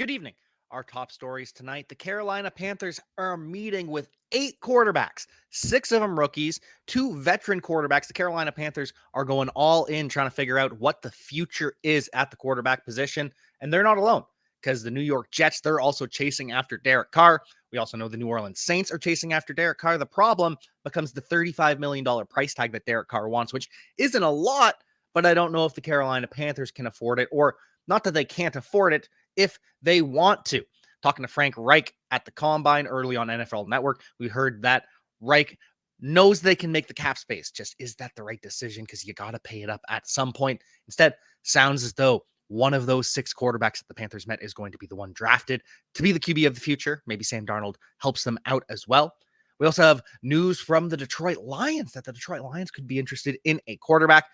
Good evening. Our top stories tonight. The Carolina Panthers are meeting with 8 quarterbacks, 6 of them rookies, 2 veteran quarterbacks. The Carolina Panthers are going all in trying to figure out what the future is at the quarterback position. And they're not alone because the New York Jets, they're also chasing after Derek Carr. We also know the New Orleans Saints are chasing after Derek Carr. The problem becomes the $35 million price tag that Derek Carr wants, which isn't a lot, but I don't know if the Carolina Panthers can afford it, or not that they can't afford it, if they want to. Talking to Frank Reich at the Combine early on NFL Network, we heard that Reich knows they can make the cap space. Just, is that the right decision? Because you got to pay it up at some point. Instead, sounds as though one of those 6 quarterbacks that the Panthers met is going to be the one drafted to be the QB of the future. Maybe Sam Darnold helps them out as well. We also have news from the Detroit Lions that the Detroit Lions could be interested in a quarterback,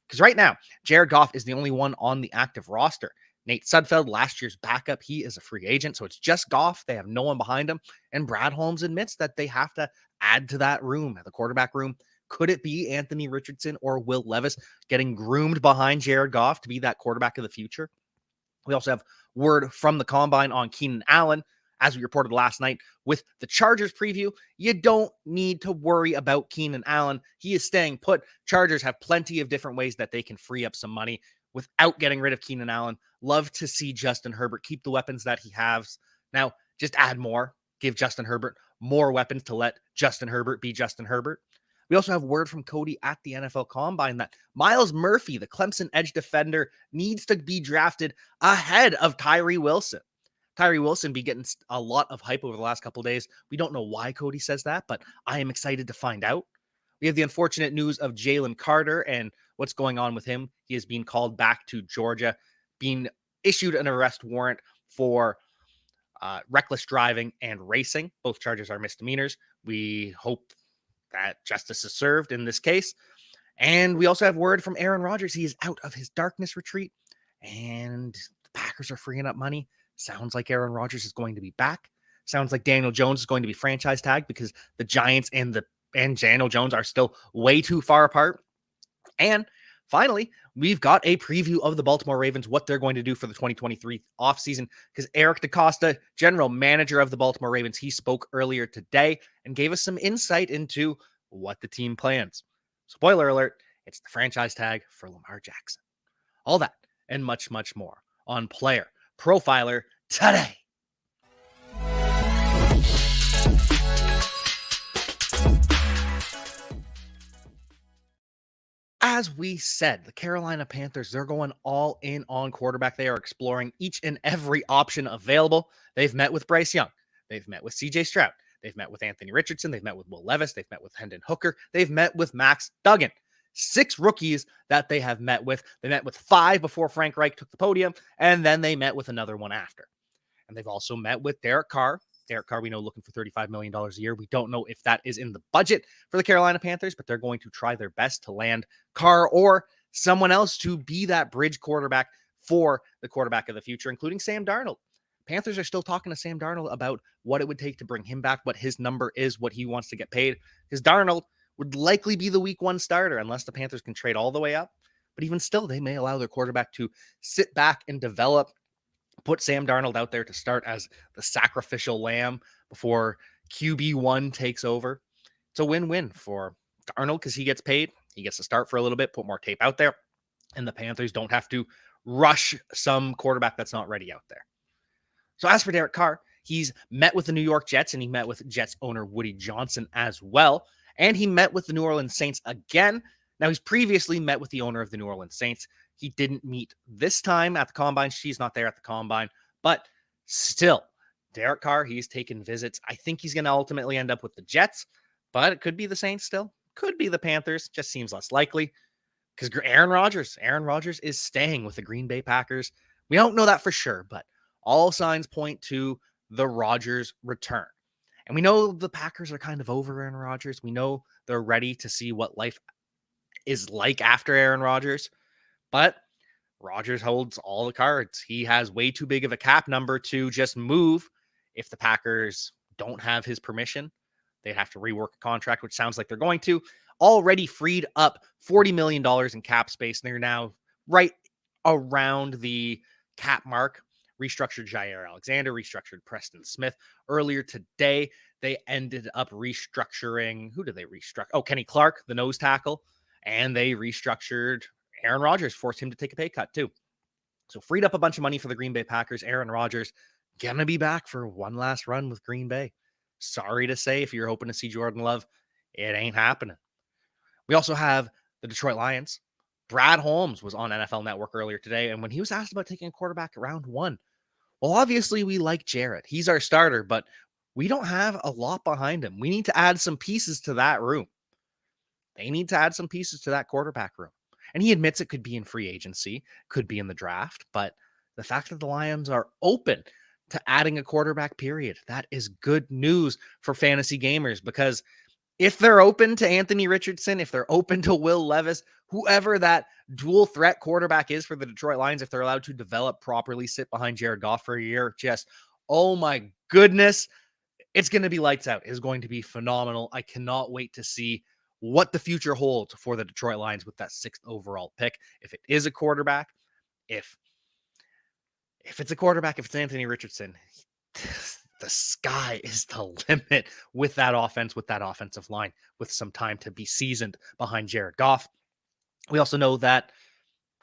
because right now, Jared Goff is the only one on the active roster. Nate Sudfeld, last year's backup, he is a free agent, so it's just Goff. They have no one behind him. And Brad Holmes admits that they have to add to that room, the quarterback room. Could it be Anthony Richardson or Will Levis getting groomed behind Jared Goff to be that quarterback of the future? We also have word from the Combine on Keenan Allen. As we reported last night with the Chargers preview, you don't need to worry about Keenan Allen. He is staying put. Chargers have plenty of different ways that they can free up some money without getting rid of Keenan Allen. Love to see Justin Herbert keep the weapons that he has. Now, just add more. Give Justin Herbert more weapons to let Justin Herbert be Justin Herbert. We also have word from Cody at the NFL Combine that Myles Murphy, the Clemson edge defender, needs to be drafted ahead of Tyree Wilson. Tyree Wilson be getting a lot of hype over the last couple of days. We don't know why Cody says that, but I am excited to find out. We have the unfortunate news of Jalen Carter and what's going on with him. He is being called back to Georgia, being issued an arrest warrant for reckless driving and racing. Both charges are misdemeanors. We hope that justice is served in this case. And we also have word from Aaron Rodgers. He is out of his darkness retreat, and the Packers are freeing up money. Sounds like Aaron Rodgers is going to be back. Sounds like Daniel Jones is going to be franchise tagged because the Giants and Daniel Jones are still way too far apart. And finally, we've got a preview of the Baltimore Ravens, what they're going to do for the 2023 offseason, because Eric DeCosta, general manager of the Baltimore Ravens, he spoke earlier today and gave us some insight into what the team plans. Spoiler alert, it's the franchise tag for Lamar Jackson. All that and much, much more on Player Profiler Today. As we said, the Carolina Panthers, they're going all in on quarterback. They are exploring each and every option available. They've met with Bryce Young. They've met with CJ Stroud. They've met with Anthony Richardson. They've met with Will Levis. They've met with Hendon Hooker. They've met with Max Duggan. 6 rookies that they have met with. They met with 5 before Frank Reich took the podium, and then they met with another one after. And they've also met with Derek Carr. Derek Carr, we know, looking for $35 million a year. We don't know if that is in the budget for the Carolina Panthers, but they're going to try their best to land Carr or someone else to be that bridge quarterback for the quarterback of the future, including Sam Darnold. Panthers are still talking to Sam Darnold about what it would take to bring him back, what his number is, what he wants to get paid. Because Darnold would likely be the week 1 starter unless the Panthers can trade all the way up. But even still, they may allow their quarterback to sit back and develop, put Sam Darnold out there to start as the sacrificial lamb before QB1 takes over. It's a win-win for Darnold because he gets paid. He gets to start for a little bit, put more tape out there, and the Panthers don't have to rush some quarterback that's not ready out there. So as for Derek Carr, he's met with the New York Jets, and he met with Jets owner Woody Johnson as well. And he met with the New Orleans Saints again. Now, he's previously met with the owner of the New Orleans Saints. He didn't meet this time at the Combine. She's not there at the Combine. But still, Derek Carr, he's taken visits. I think he's going to ultimately end up with the Jets, but it could be the Saints still. Could be the Panthers. Just seems less likely because Aaron Rodgers is staying with the Green Bay Packers. We don't know that for sure, but all signs point to the Rodgers return. And we know the Packers are kind of over Aaron Rodgers. We know they're ready to see what life is like after Aaron Rodgers. But Rodgers holds all the cards. He has way too big of a cap number to just move. If the Packers don't have his permission, they'd have to rework a contract, which sounds like they're going to. Already freed up $40 million in cap space. And they're now right around the cap mark restructured Jair Alexander, restructured Preston Smith. Earlier today, they ended up restructuring, who did they restructure? Oh, Kenny Clark, the nose tackle, and they restructured Aaron Rodgers, forced him to take a pay cut too. So freed up a bunch of money for the Green Bay Packers. Aaron Rodgers gonna be back for one last run with Green Bay. Sorry to say, if you're hoping to see Jordan Love, it ain't happening. We also have the Detroit Lions. Brad Holmes was on NFL Network earlier today, and when he was asked about taking a quarterback at round 1, well, obviously we like Jarrett. He's our starter, but we don't have a lot behind him. We need to add some pieces to that room. They need to add some pieces to that quarterback room. And he admits it could be in free agency, could be in the draft, but the fact that the Lions are open to adding a quarterback, period, that is good news for fantasy gamers, because if they're open to Anthony Richardson, if they're open to Will Levis, whoever that dual threat quarterback is for the Detroit Lions, if they're allowed to develop properly, sit behind Jared Goff for a year, just, oh my goodness, it's going to be lights out. It's going to be phenomenal. I cannot wait to see what the future holds for the Detroit Lions with that 6th overall pick. If it is a quarterback, if it's a quarterback, if it's Anthony Richardson, the sky is the limit with that offense, with that offensive line, with some time to be seasoned behind Jared Goff. We also know that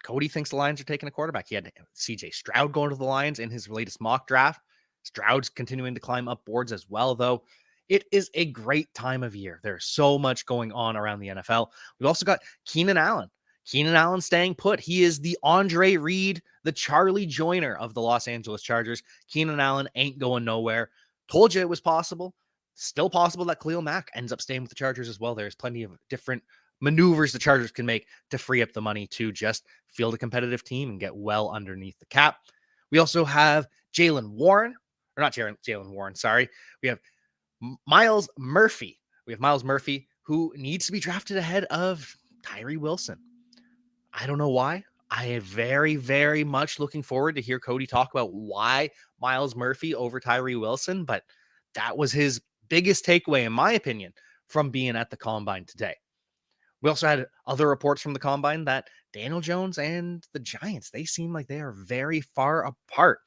Cody thinks the Lions are taking a quarterback. He had CJ Stroud going to the Lions in his latest mock draft. Stroud's continuing to climb up boards as well, though. It is a great time of year. There's so much going on around the NFL. We've also got Keenan Allen. Keenan Allen staying put. He is the Andre Reed, the Charlie Joyner of the Los Angeles Chargers. Keenan Allen ain't going nowhere. Told you it was possible. Still possible that Khalil Mack ends up staying with the Chargers as well. There's plenty of different maneuvers the Chargers can make to free up the money to just field a competitive team and get well underneath the cap. We also have Jalen Warren, or not Jalen Warren, sorry. We have Miles Murphy. We have Miles Murphy, who needs to be drafted ahead of Tyree Wilson. I don't know why. I am very, very much looking forward to hear Cody talk about why Miles Murphy over Tyree Wilson, but that was his biggest takeaway, in my opinion, from being at the Combine today. We also had other reports from the Combine that Daniel Jones and the Giants, they seem like they are very far apart.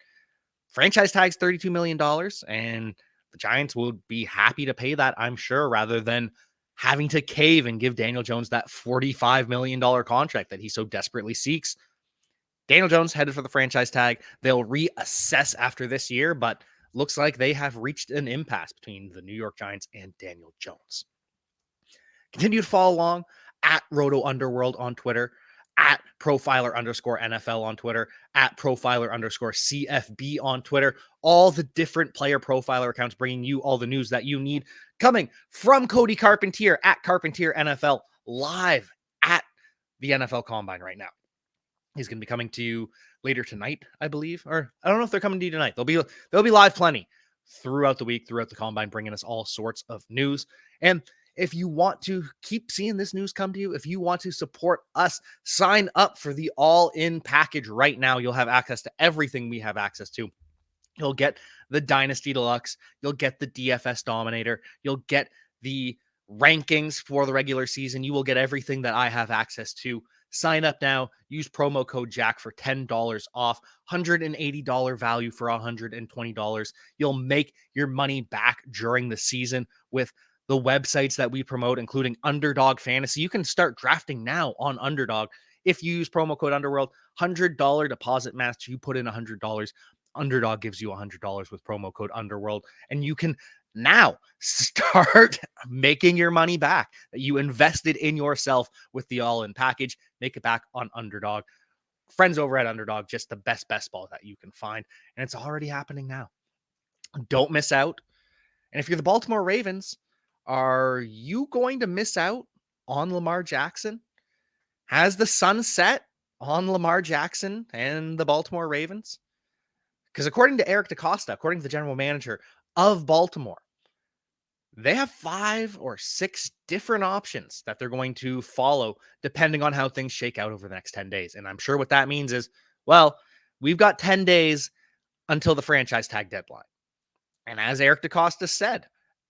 Franchise tag's $32 million, and the Giants would be happy to pay that, I'm sure, rather than having to cave and give Daniel Jones that $45 million contract that he so desperately seeks. Daniel Jones headed for the franchise tag. They'll reassess after this year, but looks like they have reached an impasse between the New York Giants and Daniel Jones. Continue to follow along at Roto Underworld on Twitter, at Profiler_NFL on Twitter, at Profiler_CFB on Twitter. All the different player profiler accounts bringing you all the news that you need, coming from Cody Carpentier at Carpentier NFL, live at the NFL Combine right now. He's going to be coming to you later tonight, I believe, or I don't know if they're coming to you tonight. They'll be live plenty throughout the week, throughout the Combine, bringing us all sorts of news. And if you want to keep seeing this news come to you, if you want to support us, sign up for the all-in package right now. You'll have access to everything we have access to. You'll get the Dynasty Deluxe. You'll get the DFS Dominator. You'll get the rankings for the regular season. You will get everything that I have access to. Sign up now. Use promo code Jack for $10 off. $180 value for $120. You'll make your money back during the season with the websites that we promote, including Underdog Fantasy. You can start drafting now on Underdog. If you use promo code Underworld, $100 deposit match. You put in $100. Underdog gives you $100 with promo code Underworld, and you can now start making your money back that you invested in yourself with the all-in package. Make it back on Underdog. Friends over at Underdog, just the best ball that you can find, and it's already happening now. Don't miss out. And if you're the Baltimore Ravens, are you going to miss out on Lamar Jackson? Has the sun set on Lamar Jackson and the Baltimore Ravens? Because according to Eric DaCosta, according to the general manager of Baltimore, they have 5 or 6 different options that they're going to follow depending on how things shake out over the next 10 days. And I'm sure what that means is, well, we've got 10 days until the franchise tag deadline. And as Eric DaCosta said,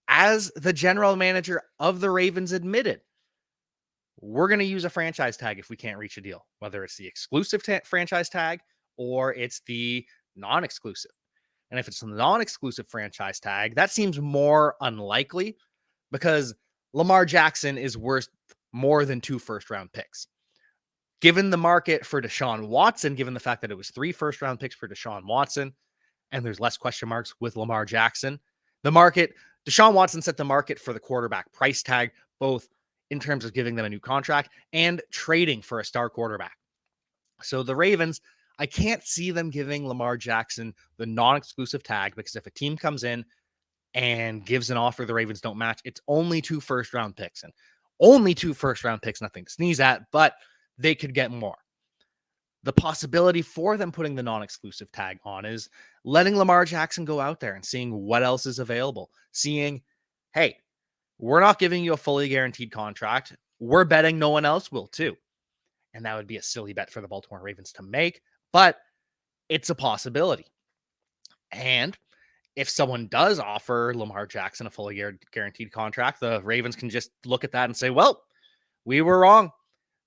as the general manager of the Ravens admitted, we're going to use a franchise tag if we can't reach a deal, whether it's the exclusive franchise tag or it's the non-exclusive. And if it's a non-exclusive franchise tag, that seems more unlikely because Lamar Jackson is worth more than 2 first-round picks. Given the market for Deshaun Watson, given the fact that it was 3 first-round picks for Deshaun Watson, and there's less question marks with Lamar Jackson, Deshaun Watson set the market for the quarterback price tag, both in terms of giving them a new contract and trading for a star quarterback. So the Ravens, I can't see them giving Lamar Jackson the non-exclusive tag because if a team comes in and gives an offer the Ravens don't match, it's only 2 first-round picks. And only 2 first-round picks, nothing to sneeze at, but they could get more. The possibility for them putting the non-exclusive tag on is letting Lamar Jackson go out there and seeing what else is available. Seeing, hey, we're not giving you a fully guaranteed contract. We're betting no one else will too. And that would be a silly bet for the Baltimore Ravens to make, but it's a possibility. And if someone does offer Lamar Jackson a fully guaranteed contract, the Ravens can just look at that and say, well, we were wrong.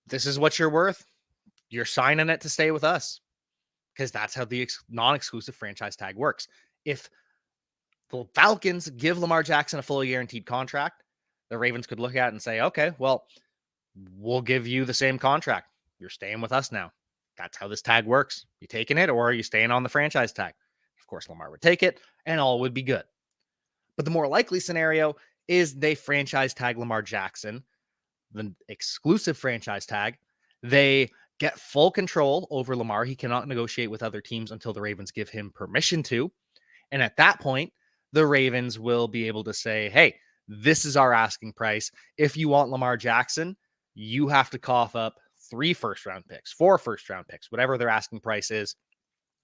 This is what you're worth. You're signing it to stay with us, because that's how the non-exclusive franchise tag works. If the Falcons give Lamar Jackson a fully guaranteed contract, the Ravens could look at it and say, okay, well, we'll give you the same contract. You're staying with us now. That's how this tag works. You taking it or are you staying on the franchise tag? Of course, Lamar would take it and all would be good. But the more likely scenario is they franchise tag Lamar Jackson, the exclusive franchise tag. They get full control over Lamar. He cannot negotiate with other teams until the Ravens give him permission to. And at that point, the Ravens will be able to say, hey, this is our asking price. If you want Lamar Jackson, you have to cough up 3 first-round picks, 4 first-round picks, whatever their asking price is.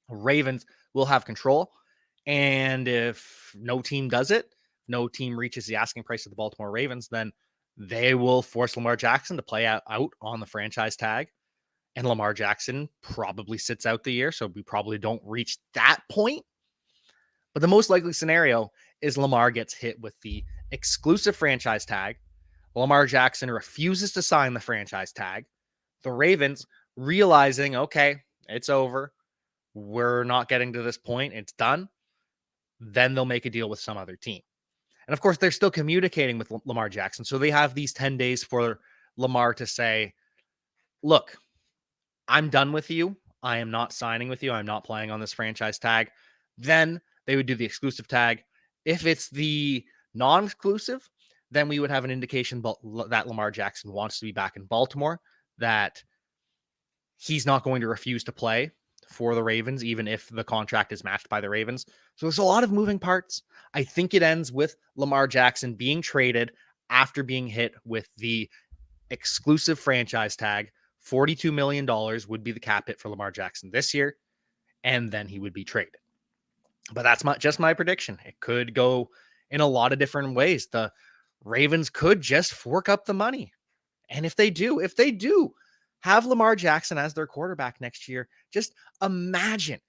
Ravens will have control. And if no team does it, no team reaches the asking price of the Baltimore Ravens, then they will force Lamar Jackson to play out on the franchise tag. And Lamar Jackson probably sits out the year, so we probably don't reach that point. But the most likely scenario is Lamar gets hit with the exclusive franchise tag. Lamar Jackson refuses to sign the franchise tag. The Ravens, realizing, okay, it's over. We're not getting to this point. It's done. Then they'll make a deal with some other team. And of course, they're still communicating with Lamar Jackson. So they have these 10 days for Lamar to say, look, I'm done with you. I am not signing with you. I'm not playing on this franchise tag. Then they would do the exclusive tag. If it's the non-exclusive, then we would have an indication that Lamar Jackson wants to be back in Baltimore, that he's not going to refuse to play for the Ravens, even if the contract is matched by the Ravens. So there's a lot of moving parts. I think it ends with Lamar Jackson being traded after being hit with the exclusive franchise tag. $42 million would be the cap hit for Lamar Jackson this year, and then he would be traded. But that's just my prediction. It could go in a lot of different ways. The Ravens could just fork up the money. And if they do have Lamar Jackson as their quarterback next year, just imagine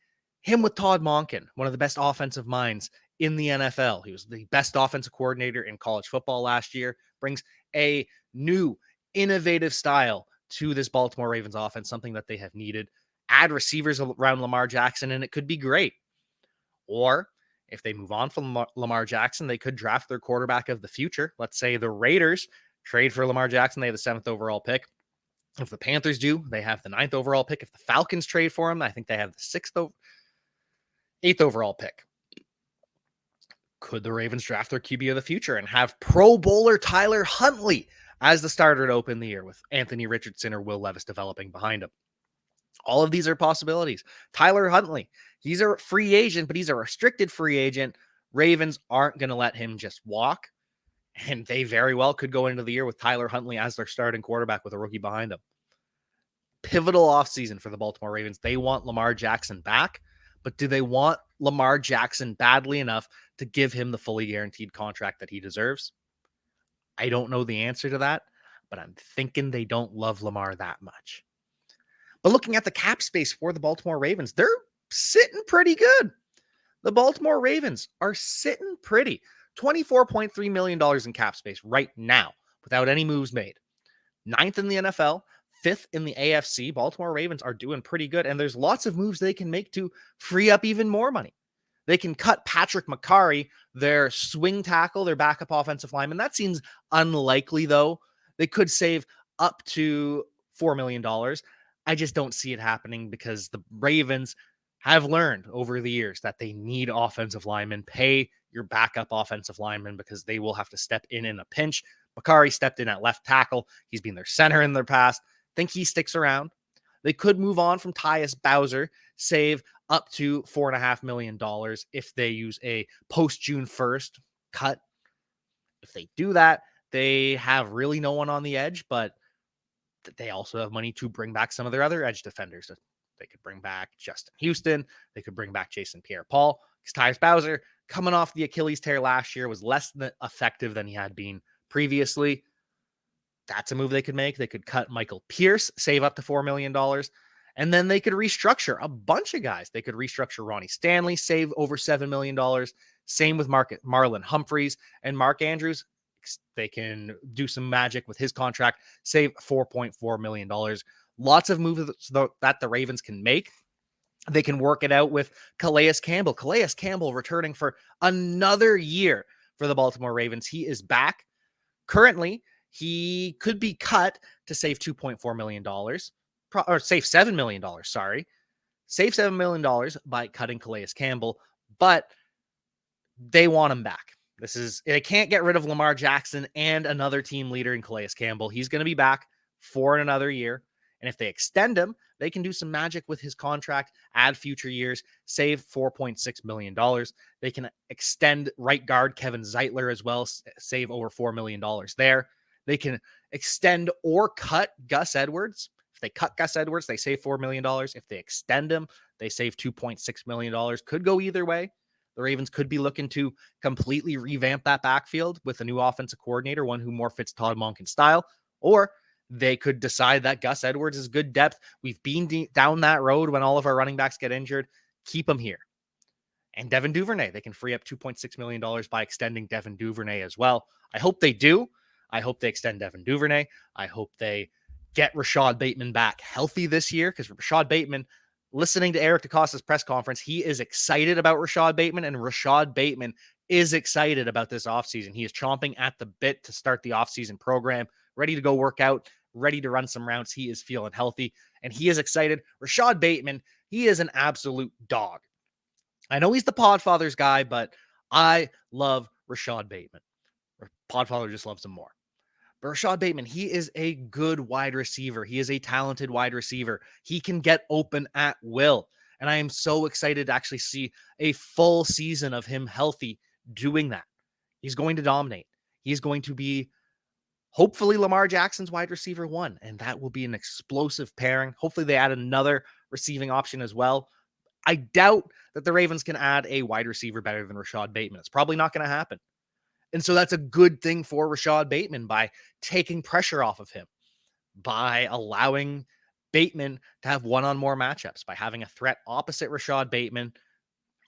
him with Todd Monken, one of the best offensive minds in the NFL. He was the best offensive coordinator in college football last year, brings a new, innovative style to this Baltimore Ravens offense, something that they have needed. Add receivers around Lamar Jackson, and it could be great. Or if they move on from Lamar Jackson, they could draft their quarterback of the future. Let's say the Raiders trade for Lamar Jackson. They have the 7th overall pick. If the Panthers do, they have the 9th overall pick. If the Falcons trade for him, I think they have the 8th overall pick. Could the Ravens draft their QB of the future and have Pro Bowler Tyler Huntley as the starter to open the year, with Anthony Richardson or Will Levis developing behind him? All of these are possibilities. Tyler Huntley, he's a free agent, but he's a restricted free agent. Ravens aren't going to let him just walk, and they very well could go into the year with Tyler Huntley as their starting quarterback with a rookie behind him. Pivotal offseason for the Baltimore Ravens. They want Lamar Jackson back, but do they want Lamar Jackson badly enough to give him the fully guaranteed contract that he deserves? I don't know the answer to that, but I'm thinking they don't love Lamar that much. But looking at the cap space for the Baltimore Ravens, they're sitting pretty good. The Baltimore Ravens are sitting pretty. $24.3 million in cap space right now without any moves made. 9th in the NFL, 5th in the AFC. Baltimore Ravens are doing pretty good, and there's lots of moves they can make to free up even more money. They can cut Patrick McCarry, their swing tackle, their backup offensive lineman. That seems unlikely, though. They could save up to $4 million. I just don't see it happening because the Ravens have learned over the years that they need offensive linemen. Pay your backup offensive lineman because they will have to step in a pinch. McCarry stepped in at left tackle. He's been their center in their past. Think he sticks around. They could move on from Tyus Bowser, save up to $4.5 million if they use a post-June 1st cut. If they do that, they have really no one on the edge, but they also have money to bring back some of their other edge defenders. They could bring back Justin Houston. They could bring back Jason Pierre-Paul. Because Tyus Bowser, coming off the Achilles tear last year, was less effective than he had been previously. That's a move they could make. They could cut Michael Pierce, save up to $4 million. And then they could restructure a bunch of guys. They could restructure Ronnie Stanley, save over $7 million. Same with Marlon Humphreys and Mark Andrews. They can do some magic with his contract, save $4.4 million. Lots of moves that the Ravens can make. They can work it out with Calais Campbell. Calais Campbell returning for another year for the Baltimore Ravens. He is back. Currently, he could be cut to save $2.4 million, or save $7 million, sorry. Save $7 million by cutting Calais Campbell, but they want him back. They can't get rid of Lamar Jackson and another team leader in Calais Campbell. He's going to be back for another year. And if they extend him, they can do some magic with his contract, add future years, save $4.6 million. They can extend right guard Kevin Zeitler as well, save over $4 million there. They can extend or cut Gus Edwards. If they cut Gus Edwards, they save $4 million. If they extend him, they save $2.6 million. Could go either way. The Ravens could be looking to completely revamp that backfield with a new offensive coordinator, one who more fits Todd Monken's style, or they could decide that Gus Edwards is good depth. We've been down that road when all of our running backs get injured. Keep him here. And Devin Duvernay, they can free up $2.6 million by extending Devin Duvernay as well. I hope they do. I hope they extend Devin Duvernay. I hope they get Rashad Bateman back healthy this year, because Rashad Bateman, listening to Eric DeCosta's press conference, he is excited about Rashad Bateman, and Rashad Bateman is excited about this offseason. He is chomping at the bit to start the offseason program, ready to go work out, ready to run some routes. He is feeling healthy, and he is excited. Rashad Bateman, he is an absolute dog. I know he's the Podfather's guy, but I love Rashad Bateman. Podfather just loves him more. But Rashad Bateman, he is a good wide receiver. He is a talented wide receiver. He can get open at will. And I am so excited to actually see a full season of him healthy doing that. He's going to dominate. He's going to be hopefully Lamar Jackson's wide receiver 1, and that will be an explosive pairing. Hopefully they add another receiving option as well. I doubt that the Ravens can add a wide receiver better than Rashad Bateman. It's probably not going to happen. And so that's a good thing for Rashad Bateman by taking pressure off of him, by allowing Bateman to have one-on-one matchups, by having a threat opposite Rashad Bateman.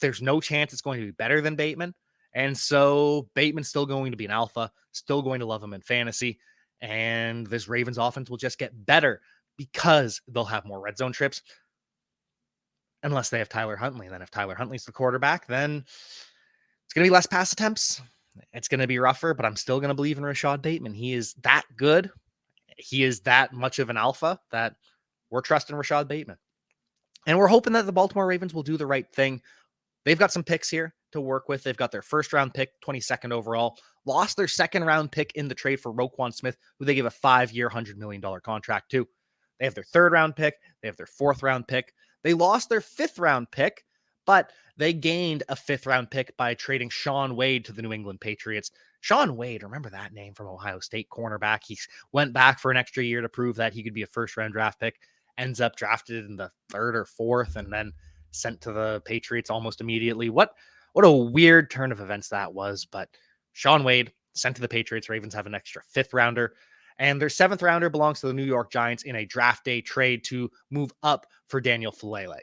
There's no chance it's going to be better than Bateman. And so Bateman's still going to be an alpha, still going to love him in fantasy. And this Ravens offense will just get better because they'll have more red zone trips. Unless they have Tyler Huntley. Then if Tyler Huntley's the quarterback, then it's going to be less pass attempts. It's going to be rougher, but I'm still going to believe in Rashad Bateman. He is that good. He is that much of an alpha that we're trusting Rashad Bateman. And we're hoping that the Baltimore Ravens will do the right thing. They've got some picks here to work with. They've got their first round pick, 22nd overall, lost their second round pick in the trade for Roquan Smith, who they gave a 5-year, $100 million contract to. They have their third round pick. They have their fourth round pick. They lost their fifth round pick, but they gained a fifth round pick by trading Shaun Wade to the New England Patriots. Shaun Wade, remember that name, from Ohio State cornerback. He went back for an extra year to prove that he could be a first round draft pick, ends up drafted in the third or fourth, and then sent to the Patriots almost immediately. What a weird turn of events that was. But Shaun Wade sent to the Patriots. Ravens have an extra fifth rounder. And their seventh rounder belongs to the New York Giants in a draft day trade to move up for Daniel Falele.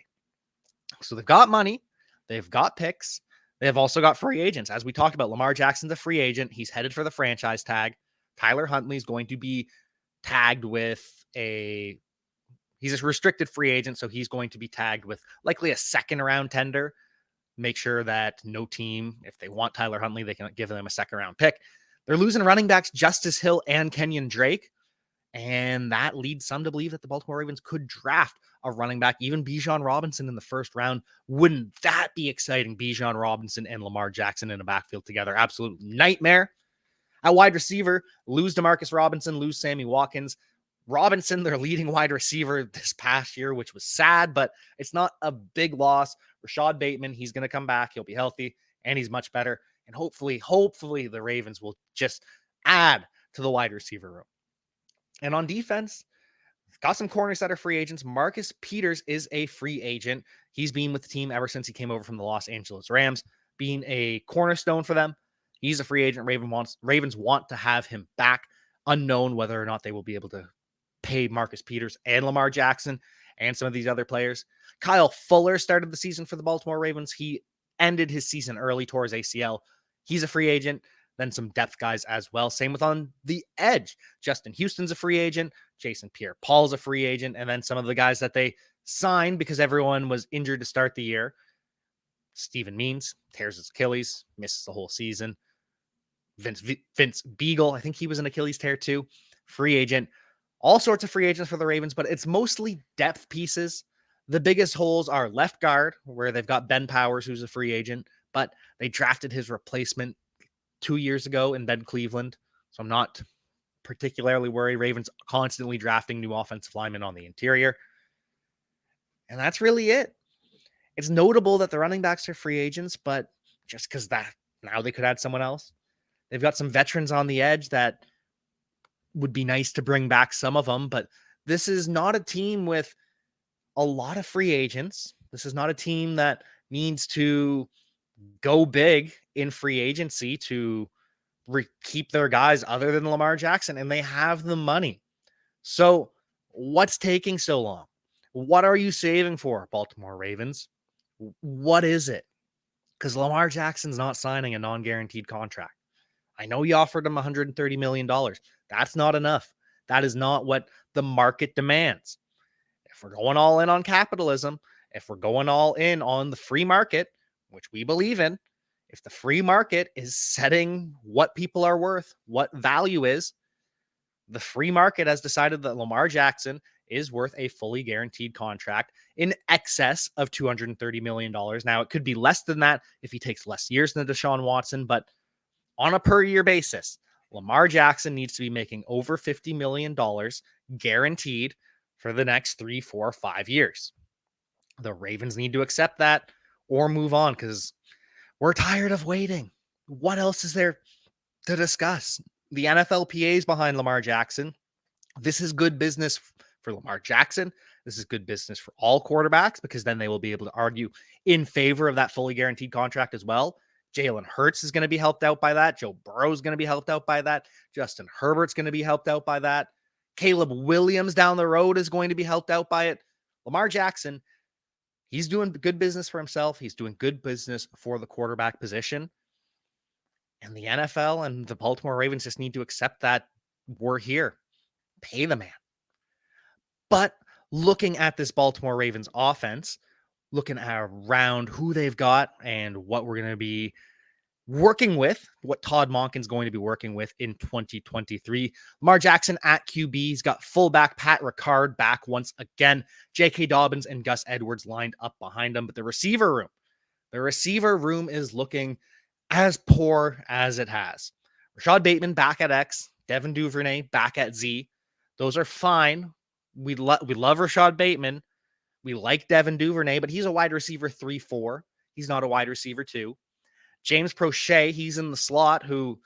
So they've got money. They've got picks. They have also got free agents. As we talked about, Lamar Jackson's a free agent. He's headed for the franchise tag. Tyler Huntley is going to be tagged with he's a restricted free agent, so he's going to be tagged with likely a second round tender. Make sure that no team, if they want Tyler Huntley, they can give them a second round pick. They're losing running backs Justice Hill and Kenyon Drake. And that leads some to believe that the Baltimore Ravens could draft a running back, even Bijan Robinson in the first round. Wouldn't that be exciting? Bijan Robinson and Lamar Jackson in a backfield together. Absolute nightmare. At wide receiver, lose Demarcus Robinson, lose Sammy Watkins. Robinson, their leading wide receiver this past year, which was sad, but it's not a big loss. Rashad Bateman, he's going to come back. He'll be healthy, and he's much better. And hopefully the Ravens will just add to the wide receiver room. And on defense, got some corners that are free agents. Marcus Peters is a free agent. He's been with the team ever since he came over from the Los Angeles Rams, being a cornerstone for them. He's a free agent. Ravens want to have him back. Unknown whether or not they will be able to pay Marcus Peters and Lamar Jackson and some of these other players. Kyle Fuller started the season for the Baltimore Ravens. He ended his season early, tore his ACL. He's a free agent. Then some depth guys as well. Same with on the edge. Justin Houston's a free agent. Jason Pierre-Paul's a free agent. And then some of the guys that they signed because everyone was injured to start the year. Steven Means tears his Achilles, misses the whole season. Vince Beagle, I think he was an Achilles tear too. Free agent. All sorts of free agents for the Ravens, but it's mostly depth pieces. The biggest holes are left guard, where they've got Ben Powers, who's a free agent, but they drafted his replacement 2 years ago in Ben Cleveland. So I'm not particularly worried. Ravens constantly drafting new offensive linemen on the interior. And that's really it. It's notable that the running backs are free agents, but just because that now they could add someone else. They've got some veterans on the edge that would be nice to bring back some of them, but this is not a team with a lot of free agents. This is not a team that needs to go big in free agency to keep their guys other than Lamar Jackson, and they have the money. So what's taking so long? What are you saving for, Baltimore Ravens? What is it? Because Lamar Jackson's not signing a non-guaranteed contract. I know you offered him $130 million. That's not enough. That is not what the market demands. If we're going all in on capitalism, if we're going all in on the free market, which we believe in, if the free market is setting what people are worth, what value is, the free market has decided that Lamar Jackson is worth a fully guaranteed contract in excess of $230 million. Now, it could be less than that if he takes less years than Deshaun Watson, but on a per year basis, Lamar Jackson needs to be making over $50 million guaranteed for the next 3, 4, 5 years. The Ravens need to accept that or move on because we're tired of waiting. What else is there to discuss? The NFLPA is behind Lamar Jackson. This is good business for Lamar Jackson. This is good business for all quarterbacks because then they will be able to argue in favor of that fully guaranteed contract as well. Jalen Hurts is going to be helped out by that. Joe Burrow is going to be helped out by that. Justin Herbert's going to be helped out by that. Caleb Williams down the road is going to be helped out by it. Lamar Jackson, he's doing good business for himself. He's doing good business for the quarterback position. And the NFL and the Baltimore Ravens just need to accept that we're here. Pay the man. But looking at this Baltimore Ravens offense, looking around who they've got and what we're going to be working with, what Todd Monken's going to be working with in 2023. Lamar Jackson at QB. He's got fullback Pat Ricard back once again. J.K. Dobbins and Gus Edwards lined up behind him. But the receiver room is looking as poor as it has. Rashad Bateman back at X. Devin Duvernay back at Z. Those are fine. We love Rashad Bateman. We like Devin Duvernay, but he's a wide receiver 3-4. He's not a wide receiver 2. James Prochet, he's in the slot, who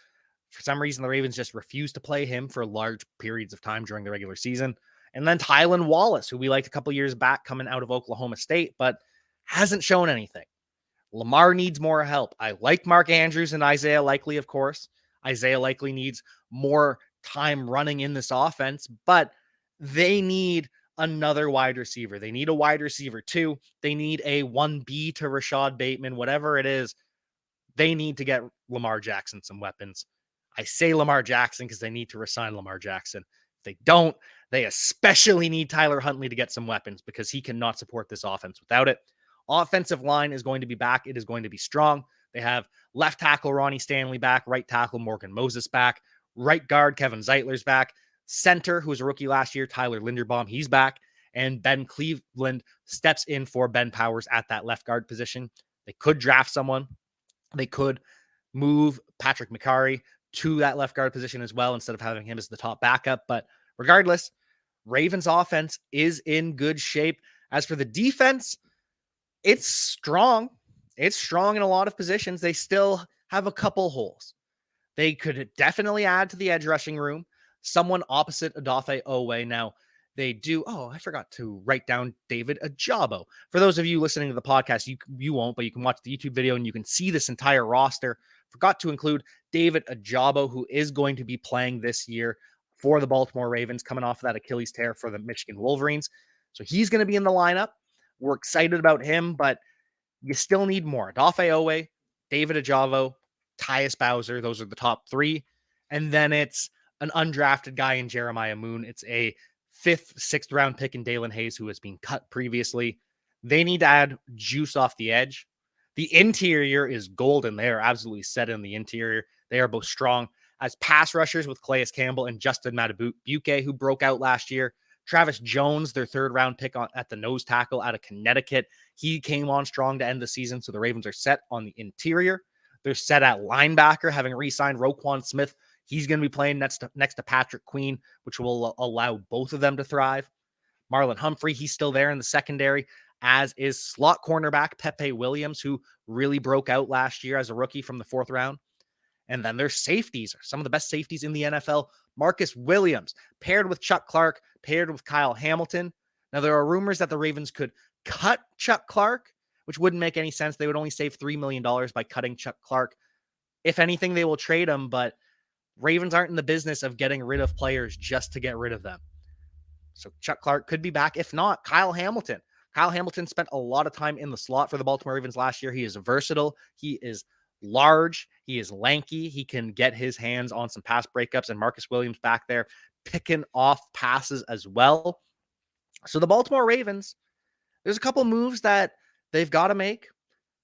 for some reason the Ravens just refused to play him for large periods of time during the regular season. And then Tylan Wallace, who we liked a couple years back coming out of Oklahoma State, but hasn't shown anything. Lamar needs more help. I like Mark Andrews and Isaiah Likely, of course. Isaiah Likely needs more time running in this offense, but they need another wide receiver. They need a wide receiver 2. They need a 1B to Rashad Bateman, whatever it is. They need to get Lamar Jackson some weapons. I say Lamar Jackson because they need to resign Lamar Jackson. If they don't, they especially need Tyler Huntley to get some weapons because he cannot support this offense without it. Offensive line is going to be back. It is going to be strong. They have left tackle Ronnie Stanley back, right tackle Morgan Moses back, right guard Kevin Zeitler's back, center, who was a rookie last year, Tyler Linderbaum, he's back, and Ben Cleveland steps in for Ben Powers at that left guard position. They could draft someone. They could move Patrick McCarry to that left guard position as well instead of having him as the top backup. But regardless, Ravens offense is in good shape. As for the defense, it's strong. It's strong in a lot of positions. They still have a couple holes. They could definitely add to the edge rushing room. Someone opposite Odafe Owe. Now, they do. Oh, I forgot to write down David Ajabo. For those of you listening to the podcast, you won't, but you can watch the YouTube video and you can see this entire roster. Forgot to include David Ajabo, who is going to be playing this year for the Baltimore Ravens, coming off of that Achilles tear for the Michigan Wolverines. So he's going to be in the lineup. We're excited about him, but you still need more. Odafe Owe, David Ajabo, Tyus Bowser. Those are the top three. And then it's an undrafted guy in Jeremiah Moon. It's a 5th, 6th round pick in Dalen Hayes, who has been cut previously. They need to add juice off the edge. The interior is golden. They are absolutely set in the interior. They are both strong as pass rushers with Calais Campbell and Justin Matabuke, who broke out last year. Travis Jones, their 3rd round pick at the nose tackle out of Connecticut. He came on strong to end the season, so the Ravens are set on the interior. They're set at linebacker, having re-signed Roquan Smith. He's going to be playing next to Patrick Queen, which will allow both of them to thrive. Marlon Humphrey, he's still there in the secondary, as is slot cornerback Pepe Williams, who really broke out last year as a rookie from the 4th round. And then there's safeties, some of the best safeties in the NFL. Marcus Williams, paired with Chuck Clark, paired with Kyle Hamilton. Now, there are rumors that the Ravens could cut Chuck Clark, which wouldn't make any sense. They would only save $3 million by cutting Chuck Clark. If anything, they will trade him, but Ravens aren't in the business of getting rid of players just to get rid of them. So Chuck Clark could be back. If not, Kyle Hamilton. Kyle Hamilton spent a lot of time in the slot for the Baltimore Ravens last year. He is versatile. He is large. He is lanky. He can get his hands on some pass breakups, and Marcus Williams back there picking off passes as well. So the Baltimore Ravens, there's a couple moves that they've got to make.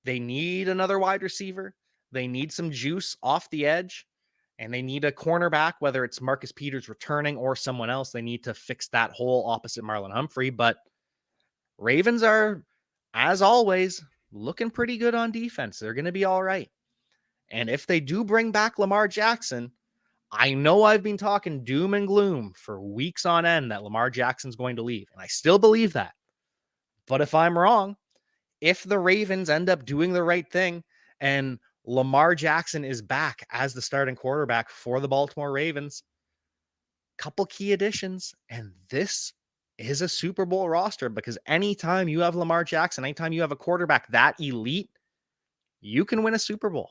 They need another wide receiver. They need some juice off the edge, and they need a cornerback, whether it's Marcus Peters returning or someone else. They need to fix that hole opposite Marlon Humphrey, but Ravens are, as always, looking pretty good on defense. They're going to be all right. And if they do bring back Lamar Jackson, I know I've been talking doom and gloom for weeks on end that Lamar Jackson's going to leave, and I still believe that. But if I'm wrong, if the Ravens end up doing the right thing and Lamar Jackson is back as the starting quarterback for the Baltimore Ravens, couple key additions, and this is a Super Bowl roster, because anytime you have Lamar Jackson, anytime you have a quarterback that elite, you can win a Super Bowl.